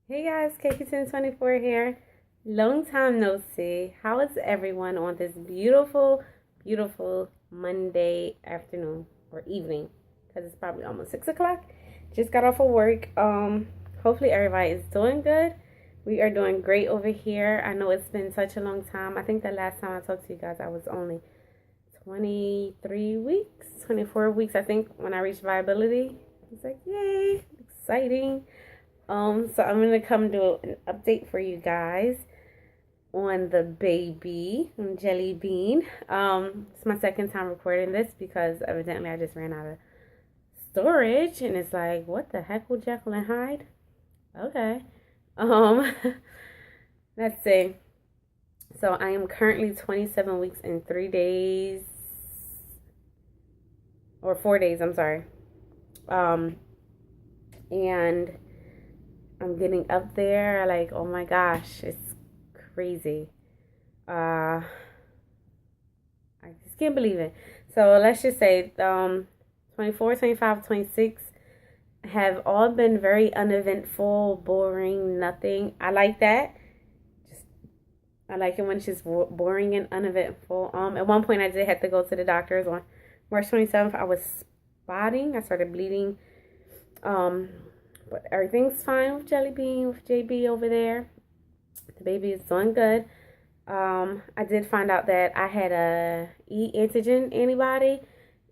Hey guys, KK1024 here. Long time no see. How is everyone on this beautiful, beautiful Monday afternoon or evening? Because it's probably almost 6 o'clock. Just got off of work. Hopefully everybody is doing good. We are doing great over here. I know it's been such a long time. I think the last time I talked to you guys, I was only 23 weeks, 24 weeks, I think, when I reached viability. It's like, yay, exciting. So I'm gonna come do an update for you guys on the baby, on Jelly Bean. It's my second time recording this because evidently I just ran out of storage, and it's like, what the heck will Jekyll and Hyde? Okay. Um, let's see. So I am currently 27 weeks and 3 days, or 4 days. I'm sorry. And I'm getting up there, like, oh my gosh, it's crazy. I just can't believe it. So let's just say 24, 25, 26 have all been very uneventful, boring, nothing. I like that. I like it when it's just boring and uneventful. At one point I did have to go to the doctors on March 27th. I was spotting. I started bleeding. But everything's fine with Jelly Bean, with JB over there. The baby is doing good. I did find out that I had a E antigen antibody,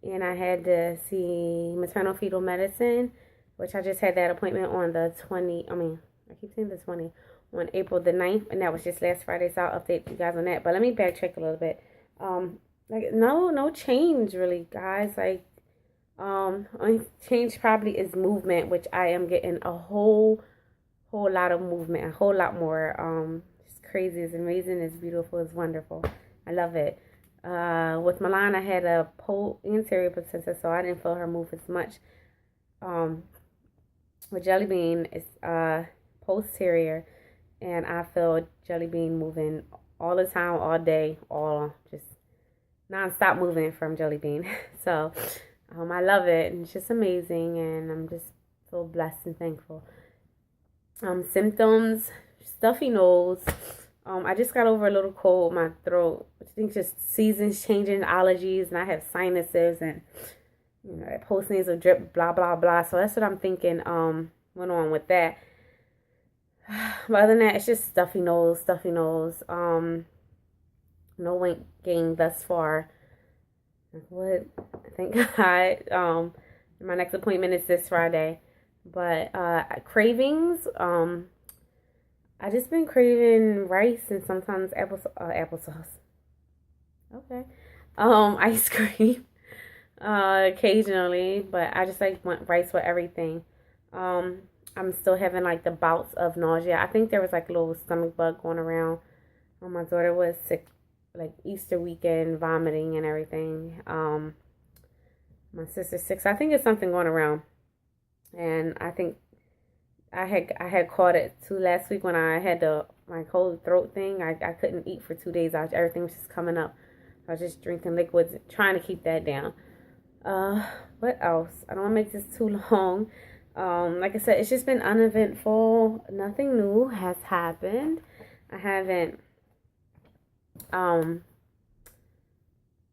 and I had to see maternal fetal medicine, which I just had that appointment on the 20. I keep saying the 20 on April the 9th, and that was just last Friday. So I'll update you guys on that. But let me backtrack a little bit. No change really, guys. Only change probably is movement, which I am getting a whole lot of movement, a whole lot more. It's crazy, it's amazing, it's beautiful, it's wonderful. I love it. With Milan, I had a anterior placenta, so I didn't feel her move as much. With Jelly Bean, it's posterior, and I feel Jelly Bean moving all the time, all day, all just non-stop moving from Jelly Bean. So I love it, and it's just amazing, and I'm just so blessed and thankful. Symptoms, stuffy nose. I just got over a little cold, my throat. I think just seasons changing, allergies, and I have sinuses, and that postnasal drip, blah blah blah. So that's what I'm thinking. Went on with that. But other than that, it's just stuffy nose. No weight gain thus far. What? Thank God. My next appointment is this Friday. But cravings. I just been craving rice and sometimes applesauce. Okay. Ice cream. Occasionally, but I just want rice with everything. I'm still having like the bouts of nausea. I think there was like a little stomach bug going around when my daughter was sick, like Easter weekend, vomiting and everything. My sister's sick, so I think it's something going around. And I think I had caught it too last week when I had my cold throat thing. I couldn't eat for 2 days. Everything was just coming up. I was just drinking liquids, trying to keep that down. What else? I don't want to make this too long. Like I said, it's just been uneventful. Nothing new has happened. I haven't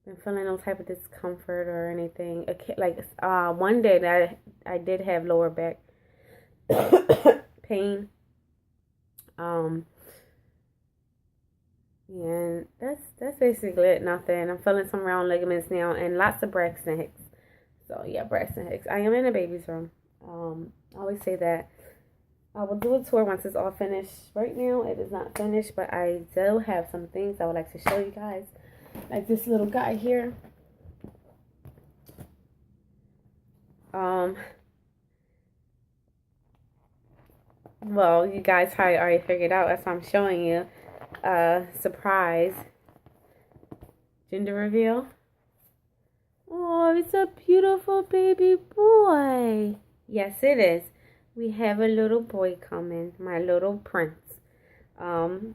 been feeling no type of discomfort or anything. Like one day that I did have lower back pain. And that's basically it. Nothing. I'm feeling some round ligaments now and lots of Braxton Hicks. So yeah, Braxton Hicks. I am in a baby's room. I always say that. I will do a tour once it's all finished. Right now, it is not finished, but I do have some things I would like to show you guys. Like this little guy here. Well, you guys probably already figured out. That's why I'm showing you. Surprise. Gender reveal. Oh, it's a beautiful baby boy. Yes, it is. We have a little boy coming, my little prince. And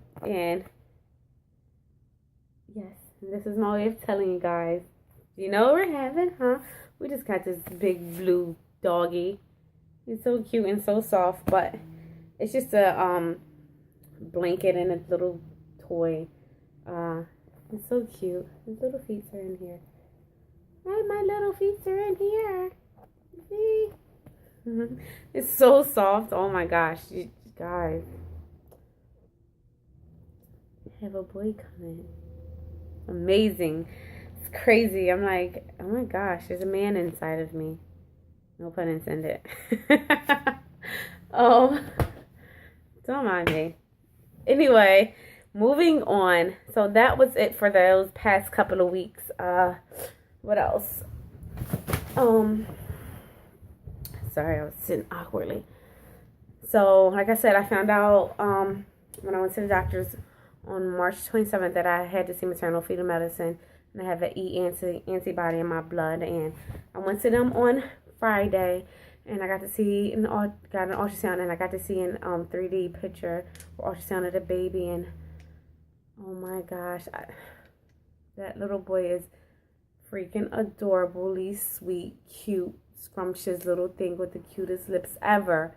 yes, this is my way of telling you guys. You know what we're having, huh? We just got this big blue doggy. He's so cute and so soft, but It's just a blanket and a little toy. It's so cute. His little feet are in here. Hi, my little feet are in here. See? It's so soft. Oh my gosh, you guys. I have a boy coming. Amazing. It's crazy. I'm like, oh my gosh, there's a man inside of me. No pun intended. Oh, don't mind me. Anyway, moving on. So that was it for those past couple of weeks. What else? Sorry, I was sitting awkwardly. So, like I said, I found out when I went to the doctor's on March 27th that I had to see maternal fetal medicine, and I have an antibody in my blood. And I went to them on Friday, and I got to see got an ultrasound, and I got to see an 3D picture or ultrasound of the baby. And oh my gosh, that little boy is freaking adorably sweet, cute, scrumptious little thing with the cutest lips ever.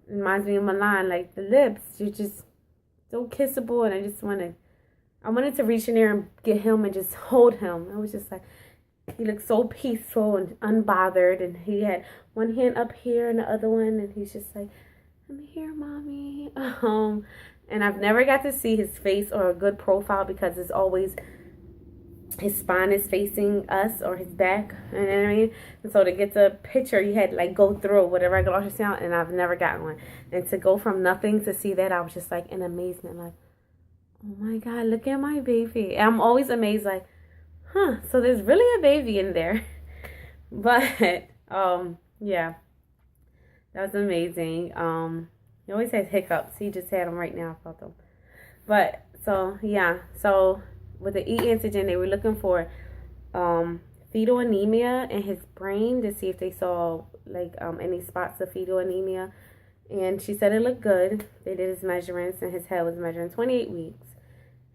It reminds me of Milan, like the lips, you're just so kissable, and I wanted to reach in there and get him and just hold him. I was just like, he looked so peaceful and unbothered, and he had one hand up here and the other one, and he's just like, I'm here, mommy. And I've never got to see his face or a good profile because it's always his spine is facing us or his back, you know what I mean? And so to get the picture, you had to like go through with a regular ultrasound, and I've never gotten one. And to go from nothing to see that, I was just like in amazement, like, oh my God, look at my baby. And I'm always amazed, like, huh, so there's really a baby in there. But yeah, that was amazing. He always has hiccups. He just had them right now. I felt them. But so yeah, so with the e-antigen, they were looking for fetal anemia in his brain to see if they saw like any spots of fetal anemia. And she said it looked good. They did his measurements, and his head was measuring 28 weeks.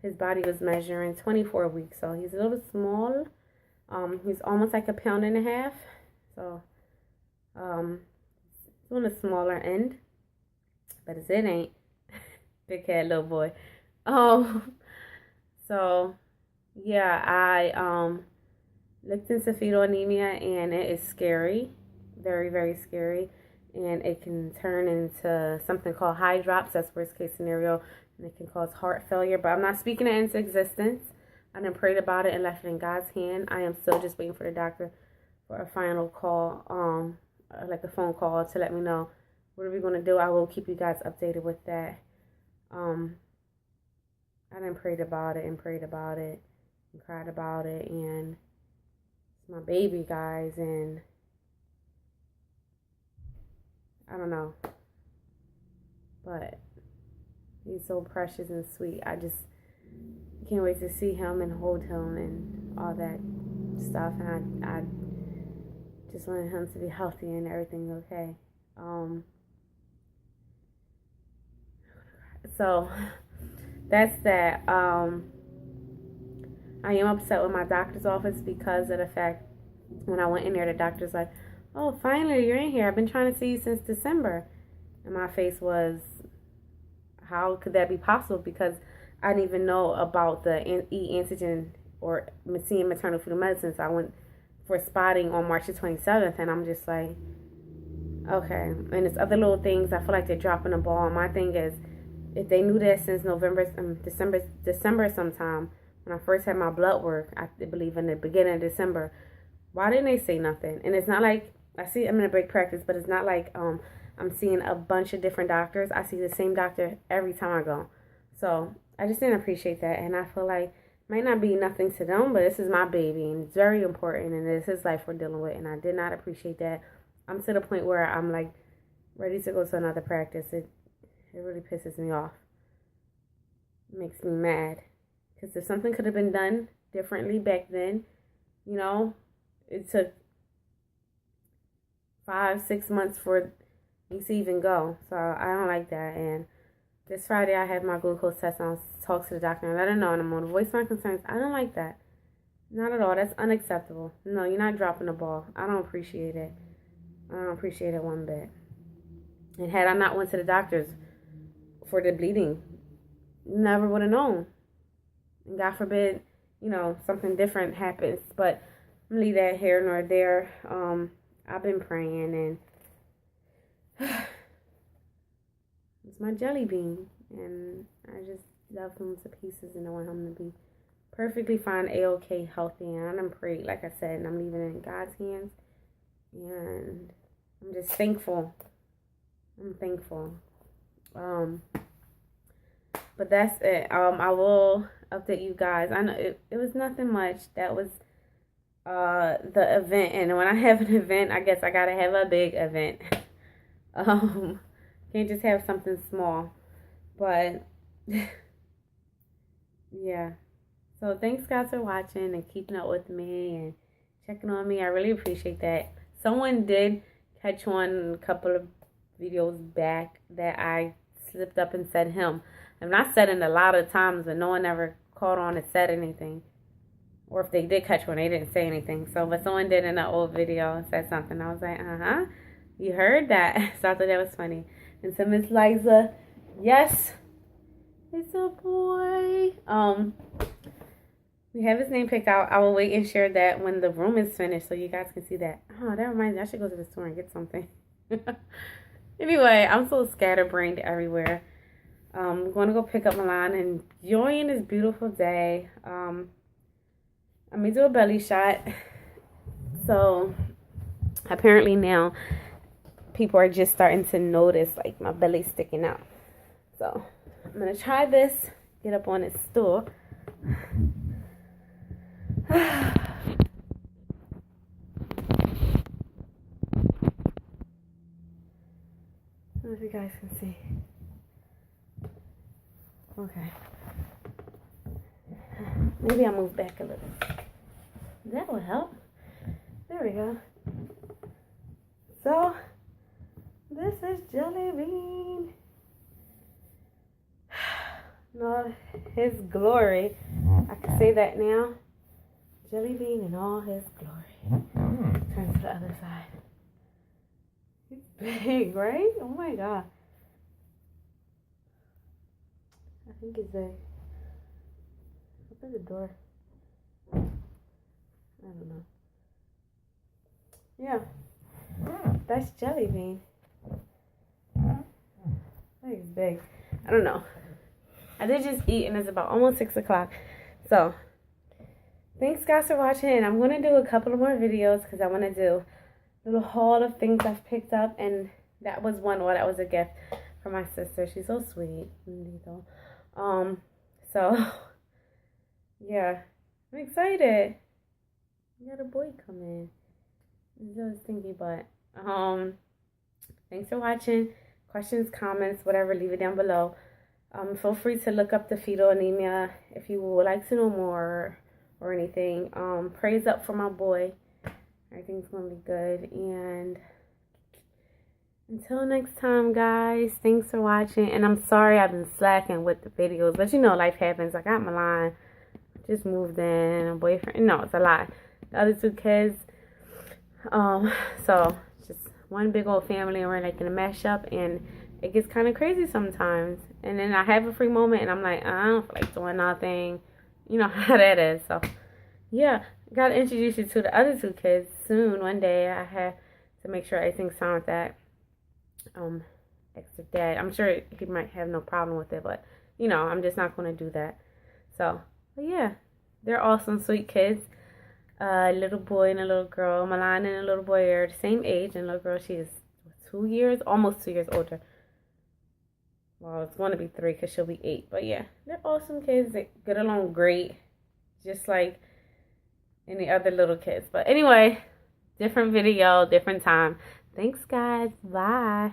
His body was measuring 24 weeks. So he's a little bit small. He's almost like 1.5 pounds. So it's on the smaller end. But it ain't. Big head little boy. So yeah, I looked into fetal anemia, and it is scary. Very, very scary. And it can turn into something called high drops. That's worst case scenario. And it can cause heart failure. But I'm not speaking it into existence. I done prayed about it and left it in God's hand. I am still just waiting for the doctor for a final call, like a phone call to let me know what are we going to do. I will keep you guys updated with that. I done prayed about it and cried about it, and it's my baby, guys, and I don't know, but he's so precious and sweet. I just can't wait to see him and hold him and all that stuff, and I just wanted him to be healthy and everything okay. So that's that. I am upset with my doctor's office because of the fact when I went in there, the doctor's like, oh, finally you're in here. I've been trying to see you since December. And my face was, how could that be possible? Because I didn't even know about the e-antigen or seeing maternal fetal medicine. So I went for spotting on March the 27th, and I'm just like, okay. And it's other little things. I feel like they're dropping the ball. My thing is, if they knew that since December sometime, when I first had my blood work, I believe in the beginning of December, why didn't they say nothing? And it's not like, I'm in a break practice, but it's not like I'm seeing a bunch of different doctors. I see the same doctor every time I go. So I just didn't appreciate that. And I feel like it might not be nothing to them, but this is my baby, and it's very important, and it's his life we're dealing with. And I did not appreciate that. I'm to the point where I'm like ready to go to another practice. It really pisses me off. It makes me mad. Because if something could have been done differently back then, you know, it took 5-6 months for me to even go. So I don't like that. And this Friday I have my glucose test, and I'll talk to the doctor and let her know, and I'm going to voice my concerns. I don't like that. Not at all. That's unacceptable. No, you're not dropping the ball. I don't appreciate it. I don't appreciate it one bit. And had I not went to the doctors for the bleeding. Never would have known. And God forbid, you know, something different happens. But I'm gonna leave that here nor there. I've been praying, and it's my jelly bean, and I just love him to pieces, and I want him to be perfectly fine, A-OK, healthy. And I'm prayed, like I said, and I'm leaving it in God's hands. And I'm just thankful. I'm thankful. But that's it. I will update you guys. I know it was nothing much. That was the event. And when I have an event, I guess I gotta have a big event. Can't just have something small. But yeah. So thanks guys for watching and keeping up with me and checking on me. I really appreciate that. Someone did catch on a couple of videos back that I slipped up and said him. I've not said it a lot of times, but no one ever caught on and said anything. Or if they did catch one, they didn't say anything. So, but someone did in an old video and said something. I was like, you heard that. So I thought that was funny. And so Miss Liza, yes, it's a boy. We have his name picked out. I will wait and share that when the room is finished so you guys can see that. Oh, that reminds me. I should go to the store and get something. Anyway, I'm so scatterbrained everywhere. I'm going to go pick up Milan and enjoying this beautiful day. I'm going to do a belly shot. So, apparently now, people are just starting to notice, like, my belly sticking out. So, I'm going to try this. Get up on this stool. I don't know if you guys can see. Okay. Maybe I'll move back a little. That will help. There we go. So, this is Jelly Bean. No, his glory. I can say that now. Jelly Bean in all his glory. Turn to the other side. He's big, right? Oh my God. I think he's big. Open the door. I don't know. Yeah. That's Jelly Bean. I think he's big. I don't know. I did just eat and it's about almost 6 o'clock. So, thanks guys for watching. And I'm going to do a couple of more videos because I want to do a little haul of things I've picked up. And that was one. Well, that was a gift from my sister. She's so sweet. So, yeah. I'm excited. We got a boy coming. He's so stinky, but thanks for watching. Questions, comments, whatever, leave it down below. Feel free to look up the fetal anemia if you would like to know more or anything. Praise up for my boy. Everything's gonna be good. And until next time, guys, thanks for watching. And I'm sorry I've been slacking with the videos, but you know life happens. I got Milan, just moved in, a boyfriend. No, it's a lie. The other 2 kids. So just one big old family, and we're like in a mashup, and it gets kind of crazy sometimes. And then I have a free moment, and I'm like, I don't feel like doing nothing. You know how that is. So yeah, gotta introduce you to the other 2 kids soon. One day I have to make sure everything's fine with that. Extra dad. I'm sure he might have no problem with it, but you know, I'm just not gonna do that. So, but yeah, they're awesome, sweet kids. A little boy and a little girl. Milan and a little boy are the same age, and the little girl, she is 2 years, almost 2 years older. Well, it's going to be 3 because she'll be 8. But yeah, they're awesome kids. They get along great, just like any other little kids. But anyway, different video, different time. Thanks, guys. Bye.